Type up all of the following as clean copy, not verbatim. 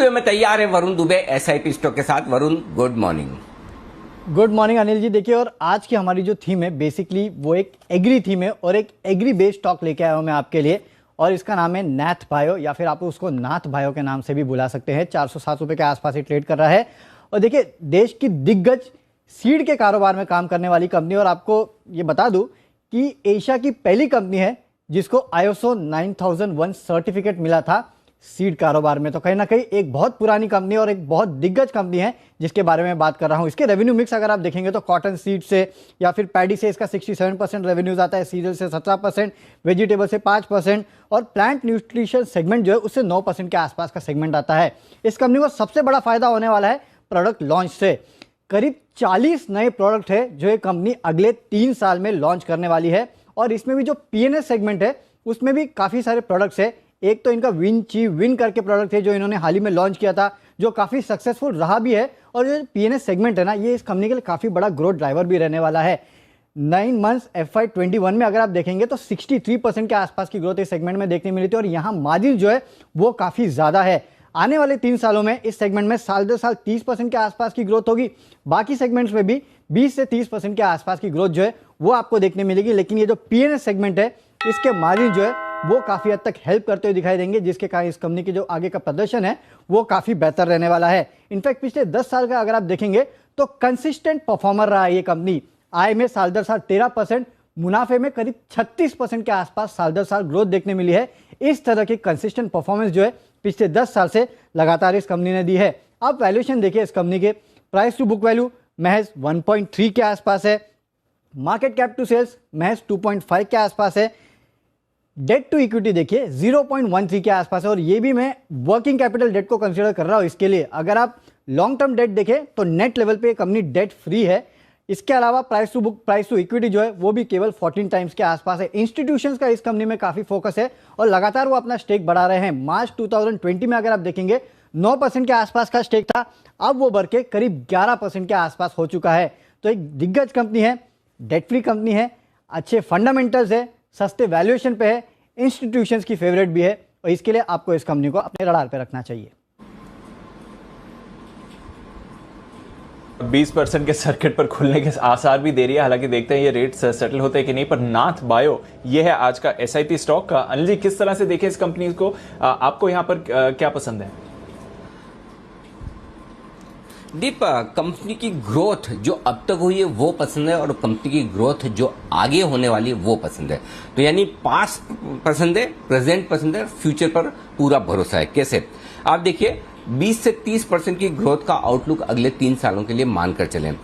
Studio में तैयार है वरुण दुबे एसआईपी स्टॉक के साथ। Varun, good morning. Good morning Anil ji. देखिए, और आज की हमारी जो थीम है बेसिकली वो एक एग्री थीम है और एक एग्री बेस्ड स्टॉक लेके आया हूं मैं आपके लिए, और इसका नाम है नाथ बायो, या फिर आप उसको नाथ बायो के नाम से भी बुला सकते हैं। 407 रुपये के आसपास ही ट्रेड कर रहा है। और देखिए, देश की दिग्गज सीड के कारोबार में काम करने वाली कंपनी, और आपको ये बता दूं कि एशिया की पहली कंपनी है जिसको ISO 9001 सर्टिफिकेट मिला था सीड कारोबार में। तो कहीं ना कहीं एक बहुत पुरानी कंपनी और एक बहुत दिग्गज कंपनी है जिसके बारे में बात कर रहा हूं। इसके रेवेन्यू मिक्स अगर आप देखेंगे तो कॉटन सीड से या फिर पैडी से इसका 67% रेवेन्यूज आता है, सीरियल से 17%, वेजिटेबल से 5% और प्लांट न्यूट्रिशन सेगमेंट जो है उससे 9% के आसपास का सेगमेंट आता है। इस कंपनी को सबसे बड़ा फायदा होने वाला है प्रोडक्ट लॉन्च से। करीब 40 नए प्रोडक्ट है जो ये कंपनी अगले 3 साल में लॉन्च करने वाली है। और इसमें भी जो PNS सेगमेंट है उसमें भी काफ़ी सारे प्रोडक्ट्स है। एक तो इनका विन करके प्रोडक्ट है जो इन्होंने हाल ही में लॉन्च किया था, जो काफ़ी सक्सेसफुल रहा भी है। और जो PNS सेगमेंट है ना, ये इस कंपनी के लिए काफ़ी बड़ा ग्रोथ ड्राइवर भी रहने वाला है। 9 मंथ्स FY21 में अगर आप देखेंगे तो 63% के आसपास की ग्रोथ इस सेगमेंट में देखने मिली थी, और यहाँ मार्जिन जो है वो काफ़ी ज़्यादा है। आने वाले 3 सालों में इस सेगमेंट में साल दर साल 30% के आसपास की ग्रोथ होगी। बाकी सेगमेंट्स में भी 20 से 30% के आसपास की ग्रोथ जो है वो आपको देखने मिलेगी। लेकिन ये जो PNS सेगमेंट है इसके मार्जिन जो है वो काफ़ी हद तक हेल्प करते हुए दिखाई देंगे, जिसके कारण इस कंपनी की जो आगे का प्रदर्शन है वो काफ़ी बेहतर रहने वाला है। इनफैक्ट पिछले 10 साल का अगर आप देखेंगे तो कंसिस्टेंट परफॉर्मर रहा है ये कंपनी। आय में साल दर साल 13%, मुनाफे में करीब 36% के आसपास साल दर साल ग्रोथ देखने मिली है। इस तरह की कंसिस्टेंट परफॉर्मेंस जो है पिछले 10 साल से लगातार इस कंपनी ने दी है। अब वैल्यूएशन देखिए इस कंपनी के, प्राइस टू बुक वैल्यू महज 1.3 के आसपास है, मार्केट कैप टू सेल्स महज 2.5 के आसपास है, डेट टू इक्विटी देखिए 0.13 के आसपास है। और ये भी मैं वर्किंग कैपिटल डेट को कंसीडर कर रहा हूं इसके लिए। अगर आप लॉन्ग टर्म डेट देखें तो नेट लेवल पे कंपनी डेट फ्री है। इसके अलावा price to book, price to equity जो है वो भी केवल 14 टाइम्स के आसपास है। इंस्टीट्यूशंस का इस कंपनी में काफी फोकस है और लगातार वो अपना स्टेक बढ़ा रहे हैं। मार्च 2020 में अगर आप देखेंगे 9% के आसपास का स्टेक था, अब वो बढ़ के करीब 11% के आसपास हो चुका है। तो एक दिग्गज कंपनी है, डेट फ्री कंपनी है, अच्छे फंडामेंटल्स है, सस्ते वैल्यूएशन पे है, इंस्टीट्यूशंस की फेवरेट भी है, और इसके लिए आपको इस कंपनी को अपने रडार पे रखना चाहिए। 20% के सर्किट पर खुलने के आसार भी दे रही है। हालांकि देखते हैं ये रेट्स सेटल होते हैं कि नहीं। पर नाथ बायो ये है आज का SIP स्टॉक का। अनिल जी, किस तरह से देखें इस कंपनी को, आपको यहां पर क्या पसंद है? दीप, कंपनी की ग्रोथ जो अब तक हुई है वो पसंद है, और कंपनी की ग्रोथ जो आगे होने वाली है वो पसंद है। तो यानी पास्ट पसंद है, प्रेजेंट पसंद है, फ्यूचर पर पूरा भरोसा है। कैसे? आप देखिए 20 से 30% की ग्रोथ का आउटलुक अगले 3 सालों के लिए मानकर चलें।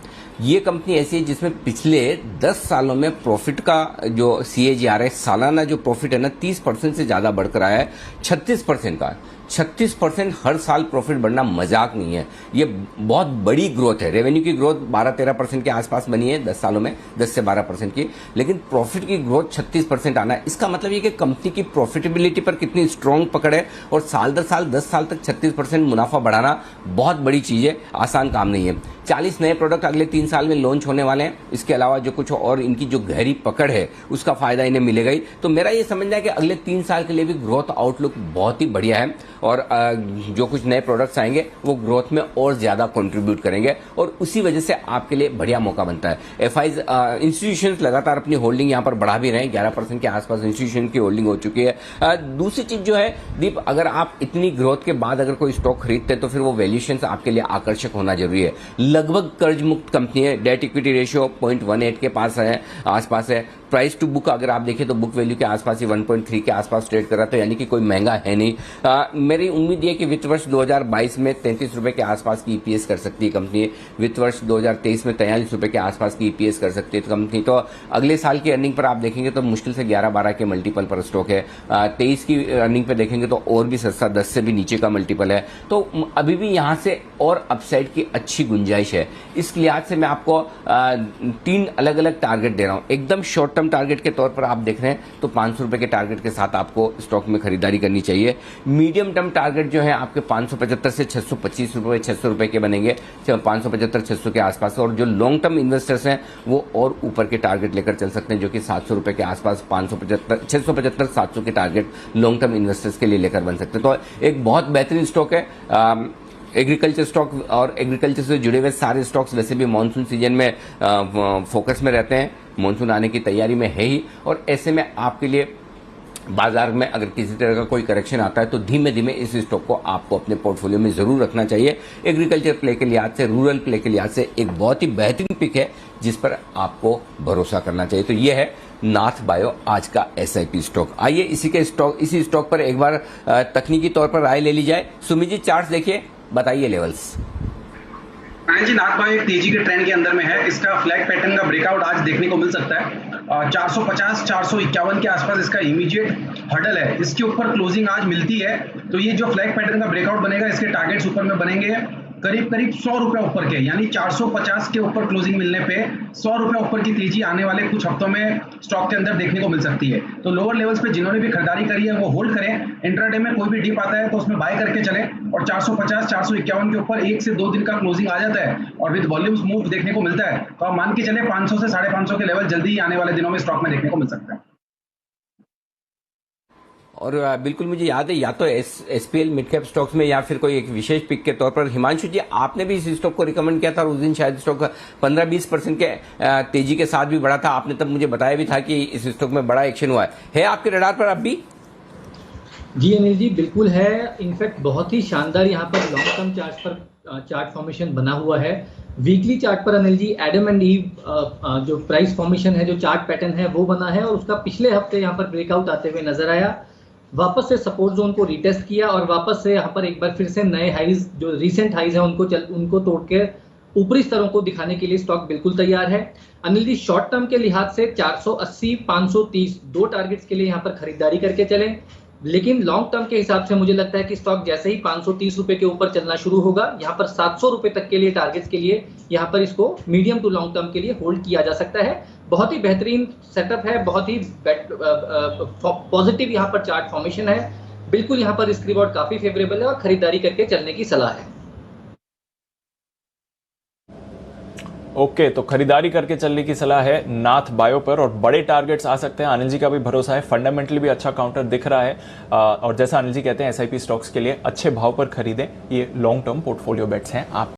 ये कंपनी ऐसी है जिसमें पिछले 10 सालों में प्रॉफिट का जो CAGR है, सालाना जो प्रॉफिट है ना, 30% से ज्यादा बढ़कर आया है, 36% का। 36% हर साल प्रॉफिट बढ़ना मजाक नहीं है, ये बहुत बड़ी ग्रोथ है। रेवेन्यू की ग्रोथ 12-13% के आसपास बनी है 10 सालों में, 10 से 12% की, लेकिन प्रॉफिट की ग्रोथ 36% आना है। इसका मतलब ये कि कंपनी की प्रॉफिटेबिलिटी पर कितनी स्ट्रांग पकड़ है, और साल दर साल 10 साल तक 36% मुनाफा बढ़ाना बहुत बड़ी चीज है, आसान काम नहीं है। 40 नए प्रोडक्ट अगले 3 साल में लॉन्च होने वाले हैं। इसके अलावा जो कुछ और इनकी जो गहरी पकड़ है उसका फायदा इन्हें मिलेगा ही। तो मेरा ये समझना है कि अगले 3 साल के लिए भी ग्रोथ आउटलुक बहुत ही बढ़िया है, और जो कुछ नए प्रोडक्ट्स आएंगे वो ग्रोथ में और ज्यादा कंट्रीब्यूट करेंगे, और उसी वजह से आपके लिए बढ़िया मौका बनता है। FIs इंस्टीट्यूशंस लगातार अपनी होल्डिंग यहां पर बढ़ा भी रहे हैं, 11% के आसपास इंस्टीट्यूशन की होल्डिंग हो चुकी है। दूसरी चीज जो है दीप, अगर आप इतनी ग्रोथ के बाद अगर कोई स्टॉक खरीदते हैं तो फिर वो वैल्यूएशन आपके लिए आकर्षक होना जरूरी है। लगभग कर्ज मुक्त कंपनी है, डेट इक्विटी रेशियो 0.18 के पास है, आसपास है। प्राइस टू बुक अगर आप देखें तो बुक वैल्यू के आसपास ही 1.3 के आसपास ट्रेड कर रहा था, यानी कि कोई महंगा है नहीं। मेरी उम्मीद है कि वित्त वर्ष 2022 में 33 रुपए के आसपास की EPS कर सकती है कंपनी। वित्त वर्ष 2023 में 43 रुपए के आसपास की EPS कर सकती है कंपनी। तो अगले साल की अर्निंग पर आप देखेंगे तो मुश्किल से 11-12 के मल्टीपल पर स्टॉक है। 23 की अर्निंग पर देखेंगे तो और भी सस्ता, 10 से भी नीचे का मल्टीपल है। तो अभी भी यहां से और अपसाइड की अच्छी गुंजाइश है। इस लिहाज से मैं आपको 3 अलग अलग टारगेट दे रहा हूं। एकदम शॉर्ट टर्म टर्म टारगेट के तौर पर आप देख रहे हैं तो 500 रुपए के टारगेट के साथ आपको स्टॉक में खरीदारी करनी चाहिए। मीडियम टर्म टारगेट जो है आपके 575 से 625 रुपए 600 रुपए के बनेंगे, 575 600 के आसपास। और जो लॉन्ग टर्म इन्वेस्टर्स हैं वो और ऊपर के टारगेट लेकर चल सकते हैं, जो कि 700 रुपए के आसपास 575 675 700 के टारगेट लॉन्ग टर्म इन्वेस्टर्स के लिए लेकर बन सकते हैं। तो एक बहुत बेहतरीन स्टॉक है। एग्रीकल्चर स्टॉक और एग्रीकल्चर से जुड़े हुए सारे स्टॉक्स वैसे भी मानसून सीजन में फोकस में रहते हैं, मानसून आने की तैयारी में है ही। और ऐसे में आपके लिए बाजार में अगर किसी तरह का कोई करेक्शन आता है तो धीमे धीमे इस स्टॉक को आपको अपने पोर्टफोलियो में जरूर रखना चाहिए। एग्रीकल्चर प्ले के लिहाज से, रूरल प्ले के लिहाज से एक बहुत ही बेहतरीन पिक है जिस पर आपको भरोसा करना चाहिए। तो ये है नाथ बायो आज का एसआईपी स्टॉक। आइए इसी स्टॉक पर एक बार तकनीकी तौर पर राय ले ली जाए। सुमित जी चार्ट देखिए, बताइए लेवल्स। जी, नाथ बायो एक तेजी के ट्रेंड के अंदर में है। इसका फ्लैग पैटर्न का ब्रेकआउट आज देखने को मिल सकता है। 450 451 के आसपास इसका इमीडिएट हर्डल है। इसके ऊपर क्लोजिंग आज मिलती है तो ये जो फ्लैग पैटर्न का ब्रेकआउट बनेगा, इसके टारगेट्स ऊपर में बनेंगे करीब 100 रुपए ऊपर के, यानी 450 के ऊपर क्लोजिंग मिलने पे 100 रुपए ऊपर की तेजी आने वाले कुछ हफ्तों में स्टॉक के अंदर देखने को मिल सकती है। तो लोअर लेवल्स पे जिन्होंने भी खरीदारी करी है वो होल्ड करें। इंट्राडे में कोई भी डिप आता है तो उसमें बाय करके चले और 450 451 के ऊपर 1 से 2 दिन का क्लोजिंग आ जाता है और विद वॉल्यूम्स मूव देखने को मिलता है तो आप मान के चले 500 से 550 के लेवल जल्दी ही आने वाले दिनों में स्टॉक में देखने को मिल सकता है। और बिल्कुल मुझे याद है, या तो एसपीएल मिड कैप स्टॉक्स में या फिर कोई एक विशेष पिक के तौर पर हिमांशु जी आपने भी इस स्टॉक को रिकमेंड किया था और उस दिन शायद स्टॉक 15-20% के तेजी के साथ भी बढ़ा था। आपने तब मुझे बताया भी था कि इस स्टॉक में बड़ा एक्शन हुआ है आपके रडार पर अब भी? जी अनिल जी, बिल्कुल है। इनफैक्ट बहुत ही शानदार यहाँ पर लॉन्ग टर्म चार्ट फॉर्मेशन बना हुआ है। वीकली चार्ट पर Anil ji Adam and ewe जो प्राइस फॉर्मेशन है, जो चार्ट पैटर्न है वो बना है और उसका पिछले हफ्ते यहाँ पर ब्रेकआउट आते हुए नजर आया। वापस से सपोर्ट जोन को रीटेस्ट किया और वापस से यहाँ पर एक बार फिर से नए हाइज, जो रीसेंट हाइज है उनको तोड़ के ऊपरी स्तरों को दिखाने के लिए स्टॉक बिल्कुल तैयार है। अनिल जी, शॉर्ट टर्म के लिहाज से 480 530 दो टारगेट्स के लिए यहाँ पर खरीदारी करके चलें, लेकिन लॉन्ग टर्म के हिसाब से मुझे लगता है कि स्टॉक जैसे ही 530 रुपए के ऊपर चलना शुरू होगा, यहाँ पर 700 रुपए तक के लिए टारगेट्स के लिए यहाँ पर इसको मीडियम टू लॉन्ग टर्म के लिए होल्ड किया जा सकता है। बहुत ही बेहतरीन सेटअप है, बहुत ही पॉजिटिव यहाँ पर चार्ट फॉर्मेशन है। बिल्कुल यहाँ पर रिस्क रिवॉर्ड काफी फेवरेबल है और खरीदारी करके चलने की सलाह है। ओके, तो खरीदारी करके चलने की सलाह है नाथ बायो पर और बड़े टारगेट्स आ सकते हैं। अनिल जी का भी भरोसा है, फंडामेंटली भी अच्छा काउंटर दिख रहा है और जैसा अनिल जी कहते हैं एसआईपी स्टॉक्स के लिए अच्छे भाव पर खरीदें। ये लॉन्ग टर्म पोर्टफोलियो बेट्स हैं आप